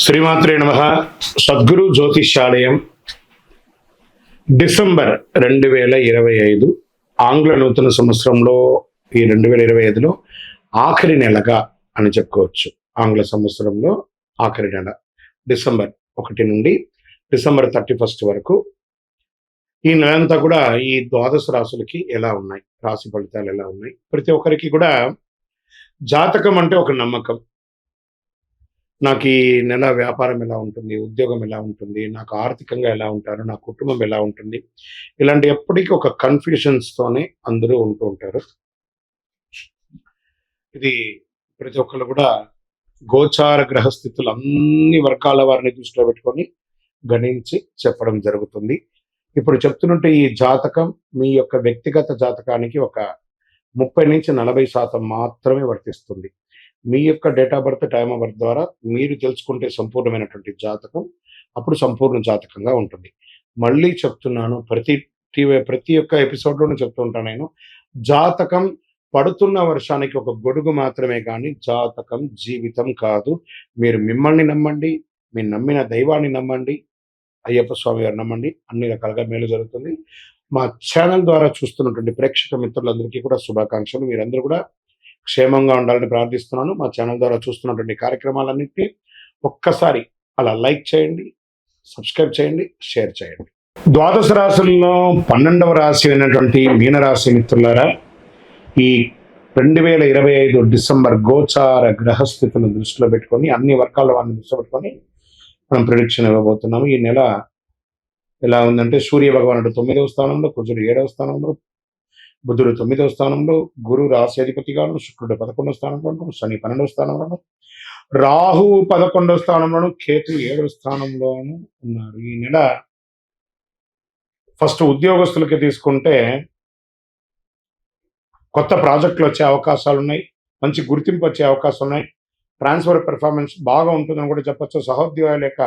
శ్రీమాత్రే నమః. సద్గురు జ్యోతిష్యాలయం డిసెంబర్ 2025 ఆంగ్ల నూతన సంవత్సరంలో ఈ 2025లో ఆఖరి నెలగా అని చెప్పుకోవచ్చు. ఆంగ్ల సంవత్సరంలో ఆఖరి నెల డిసెంబర్ 1 నుండి డిసెంబర్ 31 వరకు ఈ నెలంతా కూడా ఈ ద్వాదశ రాశులకి ఎలా ఉన్నాయి, రాశి ఫలితాలు ఎలా ఉన్నాయి, ప్రతి ఒక్కరికి కూడా జాతకం అంటే ఒక నమ్మకం. నాకు ఈ నెల వ్యాపారం ఎలా ఉంటుంది, ఉద్యోగం ఎలా ఉంటుంది, నాకు ఆర్థికంగా ఎలా ఉంటారు, నా కుటుంబం ఎలా ఉంటుంది, ఇలాంటి ఎప్పటికీ ఒక కన్ఫ్యూషన్స్తోనే అందరూ ఉంటూ ఉంటారు. ఇది ప్రతి ఒక్కరు కూడా గోచార గ్రహస్థితులు అన్ని వర్గాల వారిని దృష్టిలో పెట్టుకొని గణించి చెప్పడం జరుగుతుంది. ఇప్పుడు చెప్తున్నట్టు ఈ జాతకం మీ యొక్క వ్యక్తిగత జాతకానికి ఒక 30 నుంచి 40% మాత్రమే వర్తిస్తుంది. మీ యొక్క date of birth, time of birth ద్వారా మీరు తెలుసుకుంటే సంపూర్ణమైనటువంటి జాతకం అప్పుడు సంపూర్ణ జాతకంగా ఉంటుంది. మళ్ళీ చెప్తున్నాను, ప్రతి ఒక్క ఎపిసోడ్లోనూ చెప్తూ ఉంటాను నేను, జాతకం పడుతున్న వర్షానికి ఒక గొడుగు మాత్రమే కానీ జాతకం జీవితం కాదు. మీరు మిమ్మల్ని నమ్మండి, మీరు నమ్మిన దైవాన్ని నమ్మండి, అయ్యప్ప స్వామి గారు నమ్మండి, అన్ని రకాలుగా మేలు జరుగుతుంది. మా ఛానల్ ద్వారా చూస్తున్నటువంటి ప్రేక్షక మిత్రులందరికీ కూడా శుభాకాంక్షలు. మీరందరూ కూడా క్షేమంగా ఉండాలని ప్రార్థిస్తున్నాను. మా ఛానల్ ద్వారా చూస్తున్నటువంటి కార్యక్రమాలన్నింటినీ ఒక్కసారి అలా లైక్ చేయండి, సబ్స్క్రైబ్ చేయండి, షేర్ చేయండి. ద్వాదశ రాశుల్లో 12వ రాశి అయినటువంటి మీనరాశి మిత్రులారా, ఈ 2025 డిసెంబర్ గోచార గ్రహస్థితులను దృష్టిలో పెట్టుకొని అన్ని వర్గాల వారిని దృష్టిలో పెట్టుకొని మనం ప్రిడిక్షన్ ఇవ్వబోతున్నాము. ఈ నెల ఎలా ఉందంటే, సూర్య భగవానుడు 9వ స్థానంలో, కుజుడు 7వ స్థానంలో, బుధుడు 9వ స్థానంలో, గురు రాశి అధిపతిగాను, శుక్రుడు 11వ స్థానంలోను, శని 12వ స్థానంలోను, రాహు 11వ స్థానంలోను, కేతు 7వ స్థానంలోను ఉన్నారు. ఈ నెల ఫస్ట్ ఉద్యోగస్తులకి తీసుకుంటే కొత్త ప్రాజెక్టులు వచ్చే అవకాశాలు ఉన్నాయి, మంచి గుర్తింపు వచ్చే అవకాశాలు ఉన్నాయి, ట్రాన్స్ఫర్ పెర్ఫార్మెన్స్ బాగా ఉంటుందని కూడా చెప్పొచ్చు. సహోద్యోగాల యొక్క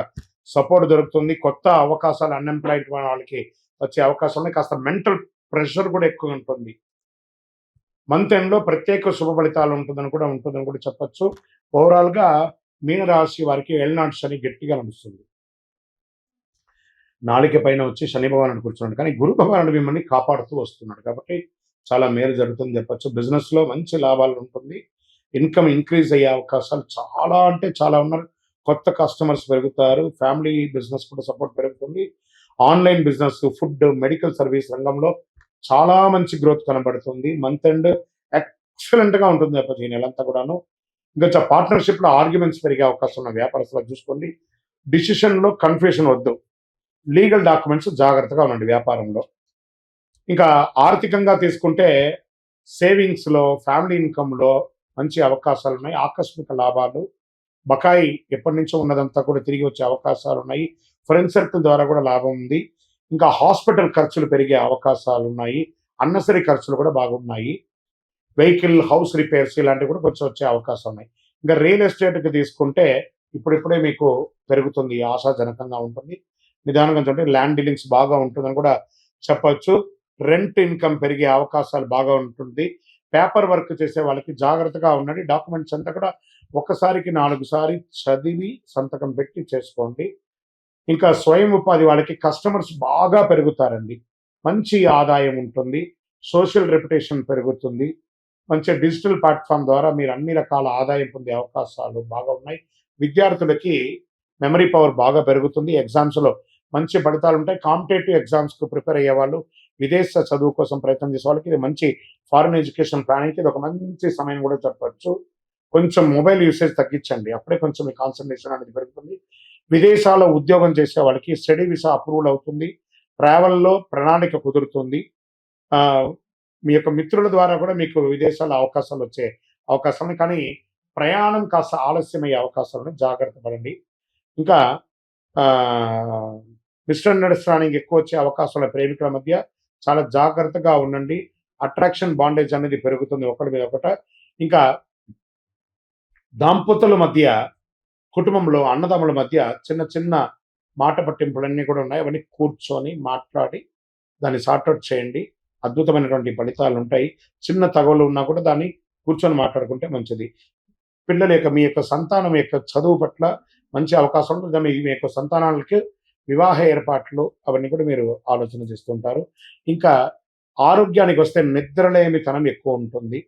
సపోర్ట్ దొరుకుతుంది, కొత్త అవకాశాలు అన్ఎంప్లాయిడ్ వాళ్ళకి వచ్చే అవకాశాలు ఉన్నాయి. కాస్త మెంటల్ ప్రెషర్ కూడా ఎక్కువ ఉంటుంది. మంత్ ఎండ్లో ప్రత్యేక శుభ ఫలితాలు ఉంటుందని కూడా చెప్పొచ్చు. ఓవరాల్గా మీనరాశి వారికి ఏళ్ళనాటి శని గట్టిగా నడుస్తుంది. నాలుక పైన వచ్చి శని భగవానుడు కూర్చున్నాడు, కానీ గురు భగవానుడు మిమ్మల్ని కాపాడుతూ వస్తున్నాడు కాబట్టి చాలా మేలు జరుగుతుంది చెప్పచ్చు. బిజినెస్లో మంచి లాభాలు ఉంటుంది, ఇన్కమ్ ఇంక్రీజ్ అయ్యే అవకాశాలు చాలా అంటే చాలా ఉన్నారు. కొత్త కస్టమర్స్ పెరుగుతారు, ఫ్యామిలీ బిజినెస్ కూడా సపోర్ట్ పెరుగుతుంది. Online business, food, medical service రంగంలో చాలా మంచి గ్రోత్ కనబడుతుంది. మంత్ ఎండ్ ఎక్సలెంట్గా ఉంటుంది చెప్పచ్చు ఈ నెలంతా కూడాను. ఇంకా పార్ట్నర్షిప్లో ఆర్గ్యుమెంట్స్ పెరిగే అవకాశం ఉన్న వ్యాపారస్తులు చూసుకోండి. డిసిషన్లో కన్ఫ్యూషన్ వద్దు, లీగల్ డాక్యుమెంట్స్ జాగ్రత్తగా ఉండండి వ్యాపారంలో. ఇంకా ఆర్థికంగా తీసుకుంటే సేవింగ్స్లో, ఫ్యామిలీ ఇన్కంలో మంచి అవకాశాలు ఉన్నాయి. ఆకస్మిక లాభాలు, బకాయి ఎప్పటి నుంచో ఉన్నదంతా కూడా తిరిగి వచ్చే అవకాశాలు ఉన్నాయి. ఫ్రెండ్ సర్కిల్ ద్వారా కూడా లాభం ఉంది. ఇంకా హాస్పిటల్ ఖర్చులు పెరిగే అవకాశాలు ఉన్నాయి. అన్నసరి ఖర్చులు కూడా బాగున్నాయి. వెహికల్, హౌస్ రిపేర్స్ ఇలాంటివి కూడా కొంచెం వచ్చే అవకాశం ఉన్నాయి. ఇంకా రియల్ ఎస్టేట్కి తీసుకుంటే ఇప్పుడిప్పుడే మీకు పెరుగుతుంది, ఆశాజనకంగా ఉంటుంది. నిదానంగా చూడండి, ల్యాండ్ డీలింగ్స్ బాగా ఉంటుందని కూడా చెప్పచ్చు. రెంట్ ఇన్కమ్ పెరిగే అవకాశాలు బాగా ఉంటుంది. పేపర్ వర్క్ చేసే వాళ్ళకి జాగ్రత్తగా ఉండండి. డాక్యుమెంట్స్ అంతా కూడా ఒకసారికి 4 సార్లు చదివి సంతకం పెట్టి చేసుకోండి. ఇంకా స్వయం ఉపాధి వాళ్ళకి కస్టమర్స్ బాగా పెరుగుతారండి, మంచి ఆదాయం ఉంటుంది, సోషల్ రెప్యుటేషన్ పెరుగుతుంది. మంచి డిజిటల్ ప్లాట్ఫామ్ ద్వారా మీరు అన్ని రకాల ఆదాయం పొందే అవకాశాలు బాగా ఉన్నాయి. విద్యార్థులకి మెమరీ పవర్ బాగా పెరుగుతుంది, ఎగ్జామ్స్లో మంచి ఫలితాలు ఉంటాయి. కాంపిటేటివ్ ఎగ్జామ్స్కు ప్రిపేర్ అయ్యే వాళ్ళు, విదేశ చదువు కోసం ప్రయత్నం చేసే వాళ్ళకి ఇది మంచి ఫారెన్ ఎడ్యుకేషన్ ప్లానింగ్కి ఇది ఒక మంచి సమయం కూడా చెప్పచ్చు. కొంచెం మొబైల్ యూసేజ్ తగ్గించండి, అప్పుడే కొంచెం మీ కాన్సన్ట్రేషన్ అనేది పెరుగుతుంది. విదేశాల్లో ఉద్యోగం చేసే వాళ్ళకి స్టడీ వీసా అప్రూవల్ అవుతుంది, ట్రావెల్లో ప్రణాళిక కుదురుతుంది. మీ యొక్క మిత్రుల ద్వారా కూడా మీకు విదేశాల అవకాశాలు వచ్చే అవకాశాలు, కానీ ప్రయాణం కాస్త ఆలస్యమయ్యే అవకాశాలను జాగ్రత్త పడండి. ఇంకా మిస్అండర్స్టాండింగ్ ఎక్కువ వచ్చే అవకాశాల ప్రేమికుల మధ్య చాలా జాగ్రత్తగా ఉండండి. అట్రాక్షన్, బాండేజ్ అనేది పెరుగుతుంది ఒకటి మీద ఒకట. ఇంకా దాంపతుల మధ్య, కుటుంబంలో అన్నదమ్ముల మధ్య చిన్న చిన్న మాట పట్టింపులన్నీ కూడా ఉన్నాయి. అవన్నీ కూర్చొని మాట్లాడి దాన్ని సార్ట్అవుట్ చేయండి, అద్భుతమైనటువంటి ఫలితాలు ఉంటాయి. చిన్న తగవలు ఉన్నా కూడా దాన్ని కూర్చొని మాట్లాడుకుంటే మంచిది. పిల్లల యొక్క, మీ యొక్క సంతానం యొక్క చదువు పట్ల మంచి అవకాశం ఉంటుంది. మీ యొక్క సంతానాలకి వివాహ ఏర్పాట్లు అవన్నీ కూడా మీరు ఆలోచన చేస్తుంటారు. ఇంకా ఆరోగ్యానికి వస్తే నిద్రలేమితనం ఎక్కువ ఉంటుంది.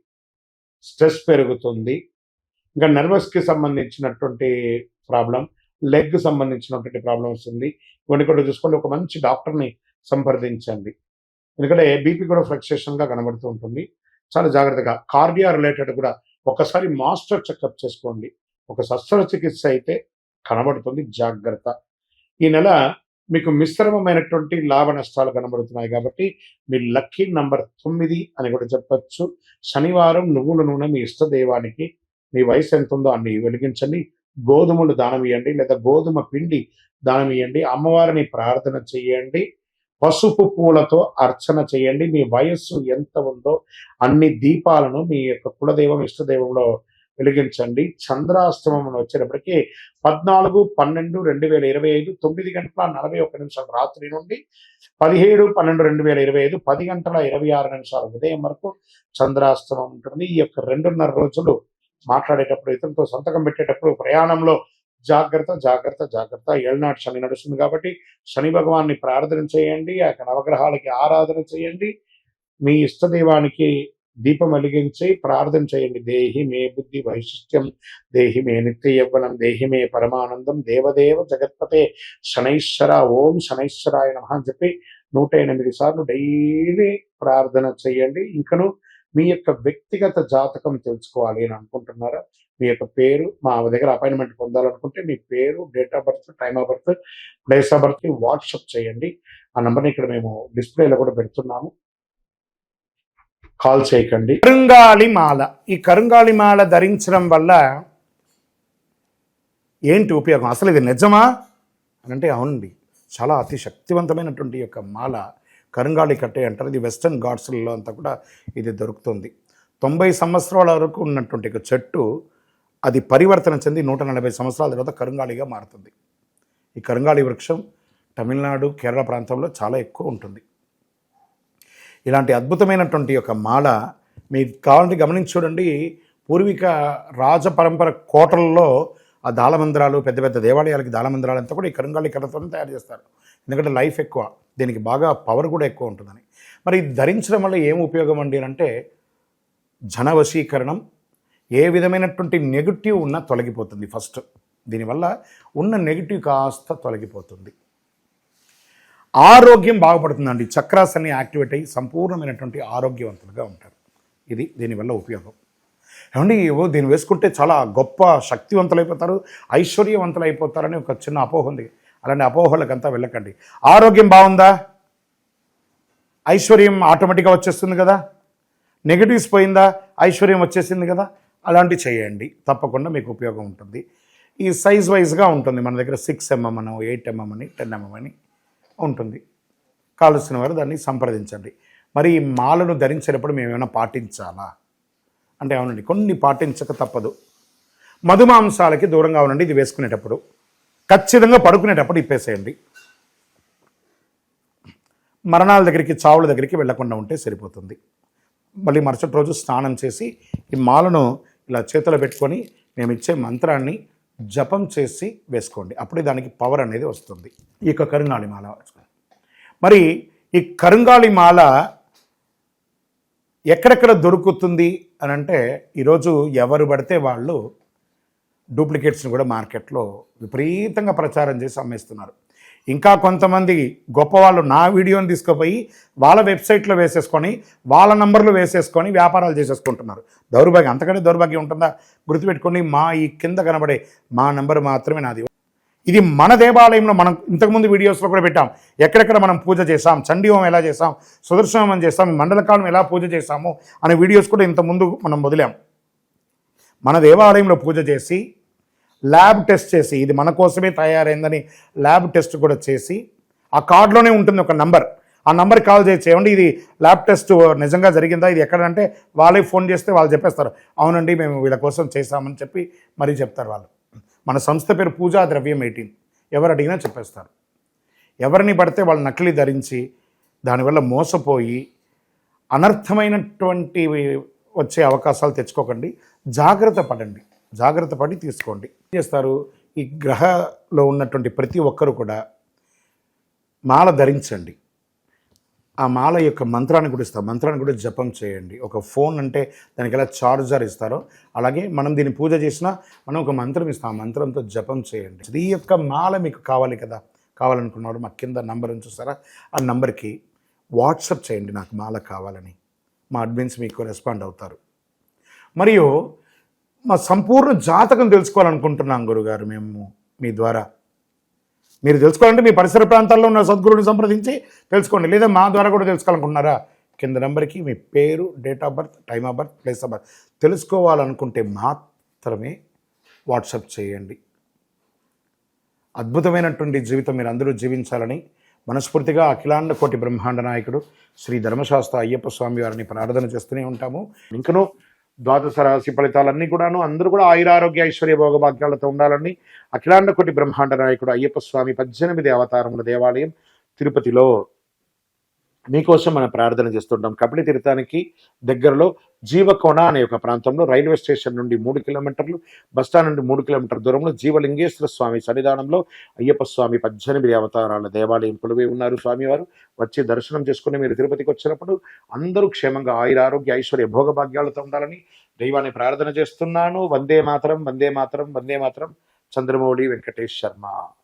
స్ట్రెస్ పెరుగుతుంది. ఇంకా నర్వస్‌కి సంబంధించినటువంటి ప్రాబ్లమ్, లెగ్‌కి సంబంధించినటువంటి ప్రాబ్లమ్ వస్తుంది. ఇవన్నీ కూడా చూసుకోండి. ఒక మంచి డాక్టర్‌ని సంప్రదించండి. ఎందుకంటే బీపీ కూడా ఫ్లక్చుయేషన్‌గా కనబడుతూ ఉంటుంది. చాలా జాగ్రత్తగా కార్డియా రిలేటెడ్ కూడా ఒకసారి మాస్టర్ చెకప్ చేసుకోండి. ఒక శస్త్రచికిత్స అయితే కనబడుతుంది. జాగ్రత్త. ఈ నెల మీకు మిశ్రమమైనటువంటి లాభ నష్టాలు కనబడుతున్నాయి కాబట్టి మీ లక్కీ నంబర్ 9 అని కూడా చెప్పొచ్చు. శనివారం నువ్వుల నూనె మీ ఇష్ట దైవానికి మీ వయసు ఎంతుందో అన్ని వెలిగించండి. గోధుమలు దానం ఇయ్యండి, లేదా గోధుమ పిండి దానం ఇయ్యండి. అమ్మవారిని ప్రార్థన చేయండి. పసుపు పూలతో అర్చన చేయండి. మీ వయస్సు ఎంత ఉందో అన్ని దీపాలను మీ యొక్క కులదైవం, ఇష్టదైవంలో వెలిగించండి. చంద్రాష్టమం వచ్చేటప్పటికి 14/12/2025 9:41 రాత్రి నుండి 17/12/2025 10:26 ఉదయం వరకు చంద్రాష్టమం ఉంటుంది. ఈ యొక్క 2.5 రోజులు మాట్లాడేటప్పుడు, ఇతరులతో సంతకం పెట్టేటప్పుడు, ప్రయాణంలో జాగ్రత్త, జాగ్రత్త, జాగ్రత్త. ఏళ్ళనాటి శని నడుస్తుంది కాబట్టి శని భగవాన్ని ప్రార్థన చేయండి. ఆ యొక్క నవగ్రహాలకి ఆరాధన చేయండి. మీ ఇష్టదైవానికి దీపం వెలిగించి ప్రార్థన చేయండి. దేహి మే బుద్ధి వైశిష్ట్యం, దేహి మే నిత్య యవ్వనం, దేహి మే పరమానందం, దేవదేవ జగత్పతే శనైశ్వర, ఓం శనైశ్వరాయ నమః అని చెప్పి 108 సార్లు డైలీ ప్రార్థన చేయండి. ఇంకను మీ యొక్క వ్యక్తిగత జాతకం తెలుసుకోవాలి అని అనుకుంటున్నారా? మీ యొక్క పేరు, మా దగ్గర అపాయింట్మెంట్ పొందాలనుకుంటే మీ పేరు, date of birth, time of birth, place of బర్త్‌కి వాట్సాప్ చేయండి. ఆ నంబర్‌ని ఇక్కడ మేము డిస్‌ప్లేలో కూడా పెడుతున్నాము. కాల్ చేయకండి. కరుంగాళి మాల. ఈ కరుంగాళి మాల ధరించడం వల్ల ఏంటి ఉపయోగం? అసలు ఇది నిజమా అని అంటే అవునండి. చాలా అతి శక్తివంతమైనటువంటి యొక్క మాల కరుంగాళి కట్టే అంటారు. ఇది వెస్టర్న్ ఘాట్స్లలో అంతా కూడా ఇది దొరుకుతుంది. 90 సంవత్సరాల వరకు ఉన్నటువంటి ఒక చెట్టు అది పరివర్తన చెంది 140 సంవత్సరాల తర్వాత కరుంగాళిగా మారుతుంది. ఈ కరుంగాళి వృక్షం తమిళనాడు, కేరళ ప్రాంతంలో చాలా ఎక్కువ ఉంటుంది. ఇలాంటి అద్భుతమైనటువంటి యొక్క మాల మీకు కావాలంటే గమనించి చూడండి. పూర్వీక రాజ పరంపర కోటలలో ఆ దాళమందిరాలు, పెద్ద పెద్ద దేవాలయాలకి దాళమందిరాలు అంతా కూడా ఈ కరుంగాళి కర్రతో తయారు చేస్తారు. ఎందుకంటే లైఫ్ ఎక్కువ, దీనికి బాగా పవర్ కూడా ఎక్కువ ఉంటుందని. మరి ఇది ధరించడం వల్ల ఏం ఉపయోగం అండి అంటే జనవశీకరణం, ఏ విధమైనటువంటి నెగిటివ్ ఉన్నా తొలగిపోతుంది. ఫస్ట్ దీనివల్ల ఉన్న నెగిటివ్ కాస్త తొలగిపోతుంది. ఆరోగ్యం బాగుపడుతుందండి. చక్రాస్ అన్ని యాక్టివేట్ అయ్యి సంపూర్ణమైనటువంటి ఆరోగ్యవంతులుగా ఉంటారు. ఇది దీనివల్ల ఉపయోగం. ఏమండి దీన్ని వేసుకుంటే చాలా గొప్ప శక్తివంతులైపోతారు, ఐశ్వర్యవంతులు అయిపోతారని ఒక చిన్న అపోహ ఉంది. అలాంటి అపోహలకంతా వెళ్ళకండి. ఆరోగ్యం బాగుందా, ఐశ్వర్యం ఆటోమేటిక్గా వచ్చేస్తుంది కదా. నెగిటివ్స్ పోయిందా, ఐశ్వర్యం వచ్చేసింది కదా. అలాంటివి చేయండి, తప్పకుండా మీకు ఉపయోగం ఉంటుంది. ఈ సైజ్ వైజ్గా ఉంటుంది. మన దగ్గర 6 mm అని, 8 mm అని, 10 mm అని ఉంటుంది. కావలసిన వారు దాన్ని సంప్రదించండి. మరి ఈ మాలను ధరించేటప్పుడు మేము ఏమైనా పాటించాలా అంటే అవునండి, కొన్ని పాటించక తప్పదు. మధుమాంసాలకి దూరంగా ఉండండి. ఇది వేసుకునేటప్పుడు ఖచ్చితంగా పడుకునేటప్పుడు ఇప్పేసేయండి. మరణాల దగ్గరికి, చావుల దగ్గరికి వెళ్లకుండా ఉంటే సరిపోతుంది. మళ్ళీ మరుసటి రోజు స్నానం చేసి ఈ మాలను ఇలా చేతిలో పెట్టుకొని మేము ఇచ్చే మంత్రాన్ని జపం చేసి వేసుకోండి. అప్పుడే దానికి పవర్ అనేది వస్తుంది. ఈ యొక్క కరుంగాళి మాల మరి ఈ కరుంగాళి మాల ఎక్కడెక్కడ దొరుకుతుంది అని అంటే ఈరోజు ఎవరు పడితే వాళ్ళు డూప్లికేట్స్ని కూడా మార్కెట్లో విపరీతంగా ప్రచారం చేసి అమ్మేస్తున్నారు. ఇంకా కొంతమంది గొప్పవాళ్ళు నా వీడియోని తీసుకుపోయి వాళ్ళ వెబ్సైట్లో వేసేసుకొని వాళ్ళ నంబర్లు వేసేసుకొని వ్యాపారాలు చేసేసుకుంటున్నారు. దౌర్భాగ్యం, అంతకంటే దౌర్భాగ్యం ఉంటుందా? గుర్తుపెట్టుకొని మా ఈ కింద కనబడే మా నంబర్ మాత్రమే నాది. ఇది మన దేవాలయంలో మనం ఇంతకుముందు వీడియోస్లో కూడా పెట్టాం. ఎక్కడెక్కడ మనం పూజ చేసాం, చండీహోమం ఎలా చేసాం, సుదర్శనం చేసాం, మండలకాలం ఎలా పూజ చేసాము అనే వీడియోస్ కూడా ఇంతకుముందు మనం వదిలాం. మన దేవాలయంలో పూజ చేసి ల్యాబ్ టెస్ట్ చేసి ఇది మన కోసమే తయారైందని ల్యాబ్ టెస్ట్ కూడా చేసి ఆ కార్డులోనే ఉంటుంది ఒక నంబర్. ఆ నంబర్కి కాల్ చేయండి. ఇది ల్యాబ్ టెస్ట్ నిజంగా జరిగిందా, ఇది ఎక్కడంటే వాళ్ళే ఫోన్ చేస్తే వాళ్ళు చెప్పేస్తారు, అవునండి మేము వీళ్ళ కోసం చేశామని చెప్పి మరీ చెప్తారు వాళ్ళు. మన సంస్థ పేరు పూజా ద్రవ్యం 18. ఎవరు అడిగినా చెప్పేస్తారు. ఎవరిని పడితే వాళ్ళు నకిలీ ధరించి దానివల్ల మోసపోయి అనర్థమైనటువంటి వచ్చే అవకాశాలు తెచ్చుకోకండి. జాగ్రత్త పడండి, జాగ్రత్త పడి తీసుకోండి. ఏం చేస్తారు, ఈ గ్రహలో ఉన్నటువంటి ప్రతి ఒక్కరు కూడా మాల ధరించండి. ఆ మాల యొక్క మంత్రాన్ని కూడా ఇస్తాం, మంత్రాన్ని కూడా జపం చేయండి. ఒక ఫోన్ అంటే దానికి ఎలా చార్జర్ ఇస్తారో అలాగే మనం దీన్ని పూజ చేసినా మనం ఒక మంత్రం ఇస్తాం, ఆ మంత్రంతో జపం చేయండి. ఈ యొక్క మాల మీకు కావాలి కదా, కావాలనుకున్నవాడు మా కింద నంబర్ చూస్తారా, ఆ నంబర్కి వాట్సాప్ చేయండి నాకు మాల కావాలని. మా అడ్మిన్స్ మీకు రెస్పాండ్ అవుతారు. మరియు మా సంపూర్ణ జాతకం తెలుసుకోవాలనుకుంటున్నాం గురుగారు మేము మీ ద్వారా. మీరు తెలుసుకోవాలంటే మీ పరిసర ప్రాంతాల్లో ఉన్న సద్గురుని సంప్రదించి తెలుసుకోండి, లేదా మా ద్వారా కూడా తెలుసుకోవాలనుకుంటున్నారా, కింద నెంబర్కి మీ పేరు, date of birth, time of birth, place of birth తెలుసుకోవాలనుకుంటే మాత్రమే వాట్సాప్ చేయండి. అద్భుతమైనటువంటి జీవితం మీరు అందరూ జీవించాలని మనస్ఫూర్తిగా అఖిలాండ కోటి బ్రహ్మాండ నాయకుడు శ్రీ ధర్మశాస్త్ర అయ్యప్ప స్వామి వారిని ప్రార్థన చేస్తూనే ఉంటాము. ఇంకనూ ద్వాదశ రాశి ఫలితాలన్నీ కూడాను అందరూ కూడా ఆయురారోగ్య ఐశ్వర్య భోగభాగ్యాలతో ఉండాలని అఖిలాండ కోటి బ్రహ్మాండ నాయకుడు అయ్యప్ప స్వామి 18 అవతారముల దేవాలయం తిరుపతిలో మీకోసం మనం ప్రార్థన చేస్తుంటాం. కపిలి తీర్థానికి దగ్గరలో జీవకోణ అనే ఒక ప్రాంతంలో రైల్వే స్టేషన్ నుండి 3 కిలోమీటర్లు, బస్టాండ్ నుండి 3 కిలోమీటర్ల దూరంలో జీవలింగేశ్వర స్వామి సన్నిధానంలో అయ్యప్ప స్వామి 18 అవతారాల దేవాలయం కొలువై ఉన్నారు. స్వామివారు వచ్చి దర్శనం చేసుకుని మీరు తిరుపతికి వచ్చినప్పుడు అందరూ క్షేమంగా ఆయురారోగ్య ఐశ్వర్య భోగభాగ్యాలతో ఉండాలని దైవాన్ని ప్రార్థన చేస్తున్నాను. వందే మాతరం, వందే మాతరం, వందే మాతరం. చంద్రమౌళి వెంకటేష్ శర్మ.